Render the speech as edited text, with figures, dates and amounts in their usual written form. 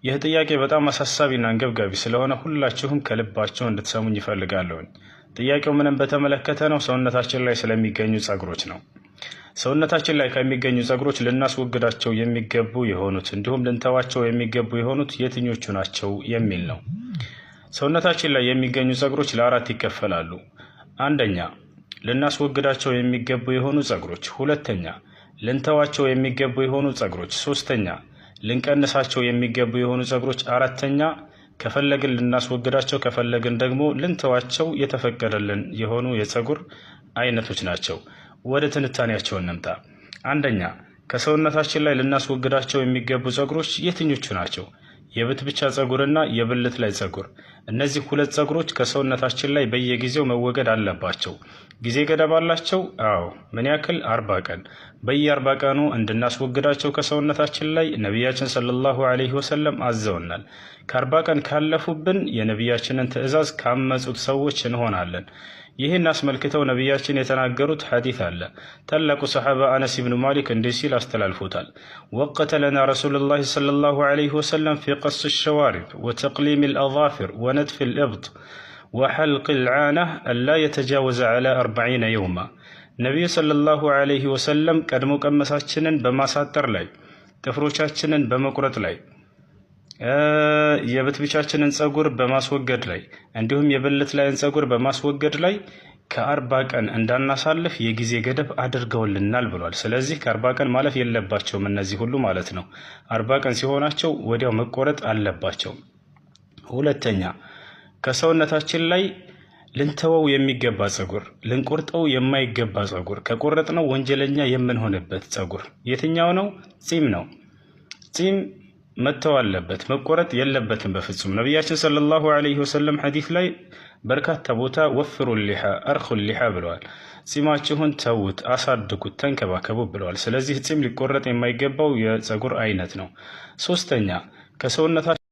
ይህ ጥያቄ በጣም አሳሳቢና አንገብጋቢ ስለሆነ ሁላችሁም ከልባችሁ እንድትሰሙኝ ይፈልጋለሁ። ጥያቄው ምንም በተመለከተ ነው፣ ሰውነታችን ላይ ስለሚገኙ ጸጉሮች ነው። ሰውነታችን ላይ ከሚገኙ ጸጉሮች ልናስወግዳቸው የሚገቡ የሆኑት እንዲሁም ልንተዋቸው የሚገቡ የሆኑት የትኞቹ ናቸው የሚል ነው። ሰውነታችን ላይ የሚገኙ ጸጉሮች ለአራት ይከፈላሉ። አንደኛ ልናስወግዳቸው የሚገቡ የሆኑ ጸጉሮች፣ ሁለተኛ ልንተዋቸው የሚገቡ የሆኑ ጸጉሮች፣ ሶስተኛ ልንቀንሳቸው የሚገቡ የሆኑ ጸጉሮች፣ አራተኛ ከፈለግን ልናስወግዳቸው ከፈለግን ደግሞ ልንተዋቸው የተፈቀደልን የሆኑ የጸጉር አይነቶች ናቸው። ወደ ትንታኔያቸው እንምጣ። አንደኛ ከሰውነታችን ላይ ልናስወግዳቸው የሚገቡ ጸጉሮች የትኞቹ ናቸው? የብትብቻ ጸጉርና የብልት ላይ ጸጉር። እነዚህ ሁለት ጸጉሮች ከሰውነታችን ላይ በየጊዜው መወገድ አለባቸው። ጊዜ ገደብ አላቸው? አዎ። ምን ያክል? 40 ቀን። በየ40 ቀኑ እንድናስወግዳቸው ከሰውነታችን ላይ ነቢያችን ሰለላሁ ዐለይሂ ወሰለም አዘውናል። ከ40 ቀን ካለፉብን የነቢያችንን ትዕዛዝ ካመጹት ሰዎች እንሆናለን። ይህን አስመልክተው ነቢያችን የተናገሩት ሐዲስ አለ። ታላቁ ሰሐባ አነስ ብኑ ማሊክ እንዲህ ሲል አስተላልፎታል። ወቀተ ለና ረሱሉላህ ሰለላሁ ዐለይሂ ወሰለም ፊ ቀስ ሸዋሪብ ወተቅሊም ልአዛፊር ወነትፍ ልእብጥ ወሐልቅ ልዓና አላ የተጃወዘ ዐላ 40 የውማ። ነቢዩ ሰለላሁ ዐለይሂ ወሰለም ቀድሞ ቀመሳችንን በማሳጠር ላይ፣ ጥፍሮቻችንን በመቁረጥ ላይ፣ የብትብቻችንን ጸጉር በማስወገድ ላይ እንዲሁም የብልት ላይን ጸጉር በማስወገድ ላይ ከ40 ቀን እንዳናሳልፍ የጊዜ ገደብ አድርገውልናል ብሏል። ስለዚህ ከ40 ቀን ማለፍ የለባቸውም እነዚህ ሁሉ ማለት ነው። 40 ቀን ሲሆናቸው ወዲያው መቆረጥ አለባቸው። ሁለተኛ ከሰውነታችን ላይ ልንተወው የሚገባ ጸጉር፣ ልንቆርጠው የማይገባ ጸጉር፣ ከቆረጥነው ወንጀለኛ የምንሆንበት ጸጉር የትኛው ነው? ጺም ነው። ጺም መተው አለበት፣ መቆረጥ የለበትም በፍጹም። ነቢያችን ሰለላሁ ዐለይሂ ወሰለም ሐዲስ ላይ በርካታ ቦታ ወፍሩ ሊሓ አርኹ ሊሓ ብለዋል። ጺማችሁን ተውት፣ አሳድጉት፣ ተንከባከቡ ብለዋል። ስለዚህ ጺም ሊቆረጥ የማይገባው የጸጉር አይነት ነው። ሶስተኛ ከሰውነታችን